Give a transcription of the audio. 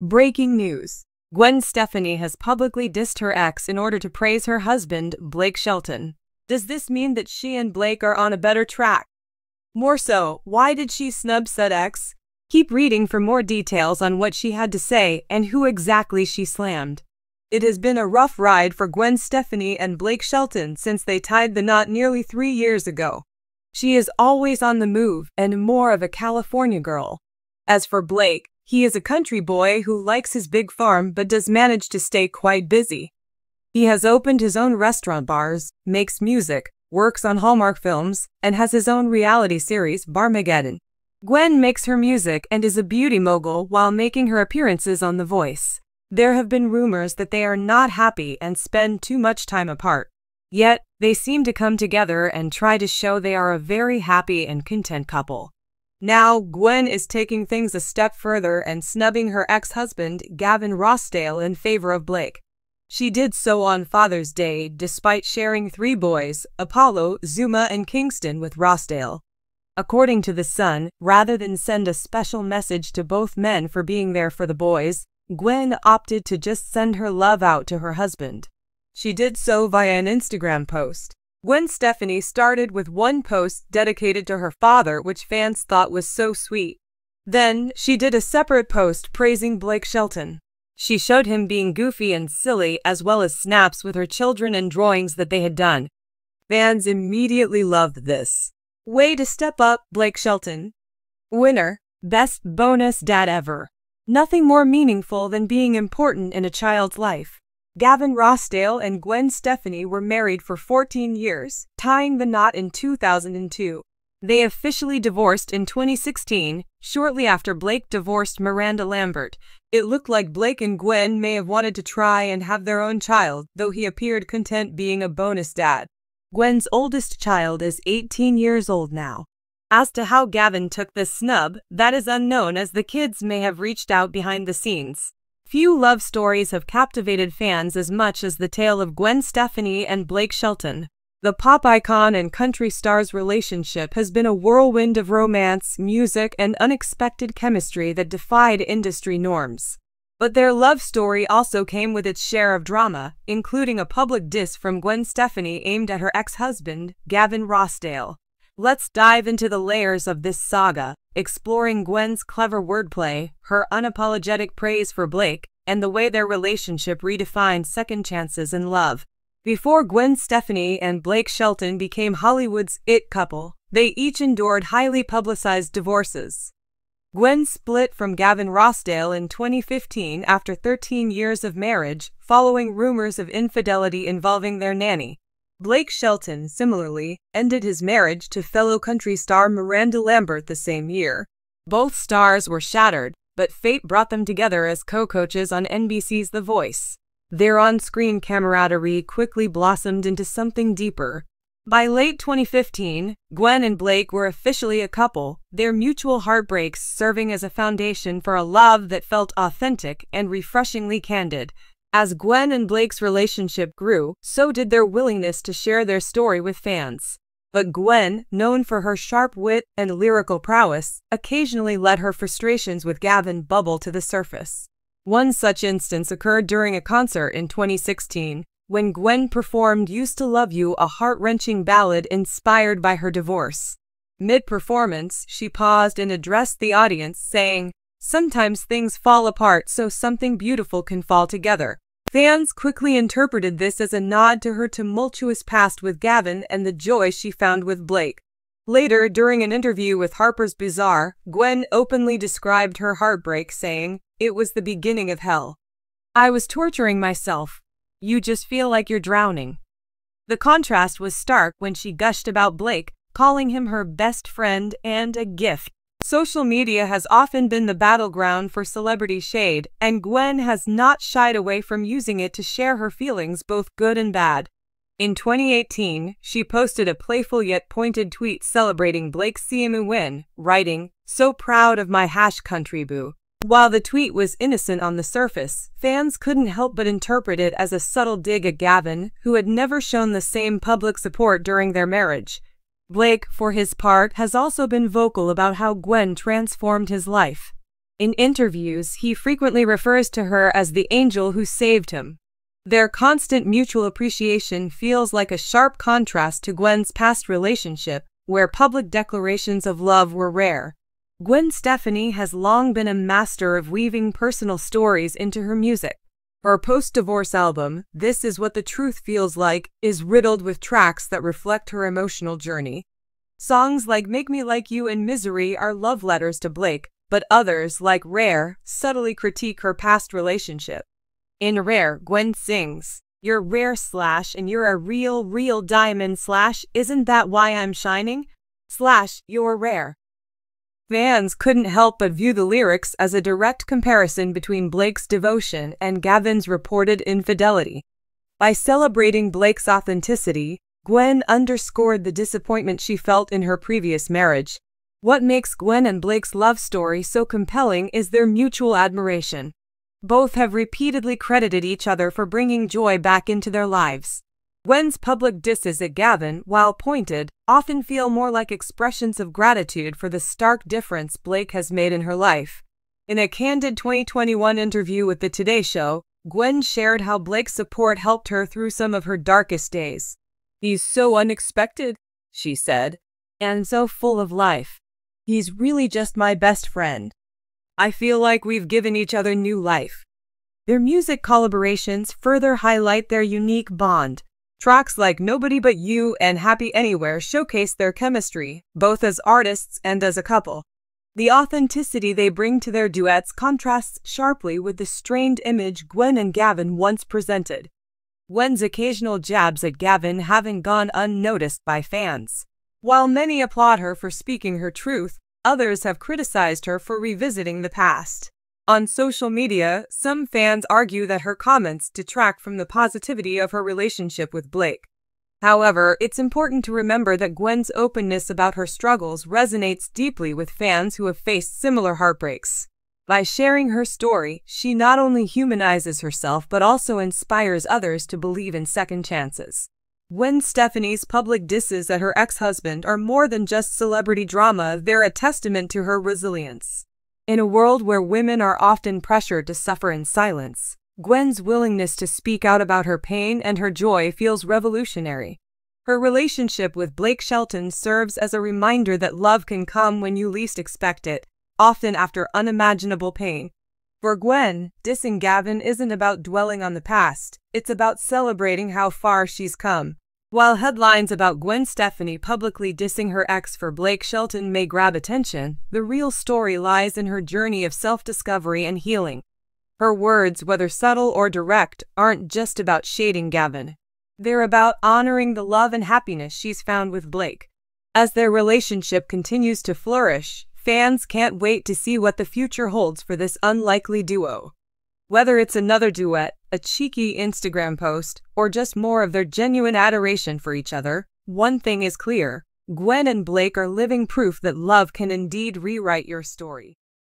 Breaking news. Gwen Stefani has publicly dissed her ex in order to praise her husband, Blake Shelton. Does this mean that she and Blake are on a better track? More so, why did she snub said ex? Keep reading for more details on what she had to say and who exactly she slammed. It has been a rough ride for Gwen Stefani and Blake Shelton since they tied the knot nearly 3 years ago. She is always on the move and more of a California girl. As for Blake, he is a country boy who likes his big farm but does manage to stay quite busy. He has opened his own restaurant bars, makes music, works on Hallmark films, and has his own reality series, Barmageddon. Gwen makes her music and is a beauty mogul while making her appearances on The Voice. There have been rumors that they are not happy and spend too much time apart. Yet, they seem to come together and try to show they are a very happy and content couple. Now, Gwen is taking things a step further and snubbing her ex-husband, Gavin Rossdale, in favor of Blake. She did so on Father's Day despite sharing 3 boys, Apollo, Zuma, and Kingston, with Rossdale. According to The Sun, rather than send a special message to both men for being there for the boys, Gwen opted to just send her love out to her husband. She did so via an Instagram post. Gwen Stefani started with one post dedicated to her father, which fans thought was so sweet. Then, she did a separate post praising Blake Shelton. She showed him being goofy and silly, as well as snaps with her children and drawings that they had done. Fans immediately loved this. Way to step up, Blake Shelton. Winner, best bonus dad ever. Nothing more meaningful than being important in a child's life. Gavin Rossdale and Gwen Stefani were married for 14 years, tying the knot in 2002. They officially divorced in 2016, shortly after Blake divorced Miranda Lambert. It looked like Blake and Gwen may have wanted to try and have their own child, though he appeared content being a bonus dad. Gwen's oldest child is 18 years old now. As to how Gavin took this snub, that is unknown, as the kids may have reached out behind the scenes. Few love stories have captivated fans as much as the tale of Gwen Stefani and Blake Shelton. The pop icon and country star's relationship has been a whirlwind of romance, music, and unexpected chemistry that defied industry norms. But their love story also came with its share of drama, including a public diss from Gwen Stefani aimed at her ex-husband, Gavin Rossdale. Let's dive into the layers of this saga, exploring Gwen's clever wordplay, her unapologetic praise for Blake, and the way their relationship redefined second chances in love. Before Gwen Stefani and Blake Shelton became Hollywood's it couple, they each endured highly publicized divorces. Gwen split from Gavin Rossdale in 2015 after 13 years of marriage, following rumors of infidelity involving their nanny. Blake Shelton, similarly, ended his marriage to fellow country star Miranda Lambert the same year. Both stars were shattered, but fate brought them together as co-coaches on NBC's The Voice. Their on-screen camaraderie quickly blossomed into something deeper. By late 2015, Gwen and Blake were officially a couple, their mutual heartbreaks serving as a foundation for a love that felt authentic and refreshingly candid. As Gwen and Blake's relationship grew, so did their willingness to share their story with fans. But Gwen, known for her sharp wit and lyrical prowess, occasionally let her frustrations with Gavin bubble to the surface. One such instance occurred during a concert in 2016, when Gwen performed "Used to Love You," a heart-wrenching ballad inspired by her divorce. Mid-performance, she paused and addressed the audience, saying, "Sometimes things fall apart so something beautiful can fall together." Fans quickly interpreted this as a nod to her tumultuous past with Gavin and the joy she found with Blake. Later, during an interview with Harper's Bazaar, Gwen openly described her heartbreak, saying, "It was the beginning of hell. I was torturing myself. You just feel like you're drowning." The contrast was stark when she gushed about Blake, calling him her best friend and a gift. Social media has often been the battleground for celebrity shade, and Gwen has not shied away from using it to share her feelings, both good and bad. In 2018, she posted a playful yet pointed tweet celebrating Blake's CMU win, writing, "So proud of my country boo." While the tweet was innocent on the surface, fans couldn't help but interpret it as a subtle dig at Gavin, who had never shown the same public support during their marriage. Blake, for his part, has also been vocal about how Gwen transformed his life. In interviews, he frequently refers to her as the angel who saved him. Their constant mutual appreciation feels like a sharp contrast to Gwen's past relationship, where public declarations of love were rare. Gwen Stefani has long been a master of weaving personal stories into her music. Her post-divorce album, This Is What the Truth Feels Like, is riddled with tracks that reflect her emotional journey. Songs like Make Me Like You and Misery are love letters to Blake, but others, like Rare, subtly critique her past relationship. In Rare, Gwen sings, "You're rare / and you're a real diamond / isn't that why I'm shining? / you're rare." Fans couldn't help but view the lyrics as a direct comparison between Blake's devotion and Gavin's reported infidelity. By celebrating Blake's authenticity, Gwen underscored the disappointment she felt in her previous marriage. What makes Gwen and Blake's love story so compelling is their mutual admiration. Both have repeatedly credited each other for bringing joy back into their lives. Gwen's public disses at Gavin, while pointed, often feel more like expressions of gratitude for the stark difference Blake has made in her life. In a candid 2021 interview with The Today Show, Gwen shared how Blake's support helped her through some of her darkest days. "He's so unexpected," she said, "and so full of life. He's really just my best friend. I feel like we've given each other new life." Their music collaborations further highlight their unique bond. Tracks like Nobody But You and Happy Anywhere showcase their chemistry, both as artists and as a couple. The authenticity they bring to their duets contrasts sharply with the strained image Gwen and Gavin once presented. Gwen's occasional jabs at Gavin haven't gone unnoticed by fans. While many applaud her for speaking her truth, others have criticized her for revisiting the past. On social media, some fans argue that her comments detract from the positivity of her relationship with Blake. However, it's important to remember that Gwen's openness about her struggles resonates deeply with fans who have faced similar heartbreaks. By sharing her story, she not only humanizes herself but also inspires others to believe in second chances. Gwen Stefani's public disses at her ex-husband are more than just celebrity drama, they're a testament to her resilience. In a world where women are often pressured to suffer in silence, Gwen's willingness to speak out about her pain and her joy feels revolutionary. Her relationship with Blake Shelton serves as a reminder that love can come when you least expect it, often after unimaginable pain. For Gwen, dissing Gavin isn't about dwelling on the past, it's about celebrating how far she's come. While headlines about Gwen Stefani publicly dissing her ex for Blake Shelton may grab attention, the real story lies in her journey of self-discovery and healing. Her words, whether subtle or direct, aren't just about shading Gavin. They're about honoring the love and happiness she's found with Blake. As their relationship continues to flourish, fans can't wait to see what the future holds for this unlikely duo. Whether it's another duet, a cheeky Instagram post, or just more of their genuine adoration for each other, one thing is clear: Gwen and Blake are living proof that love can indeed rewrite your story.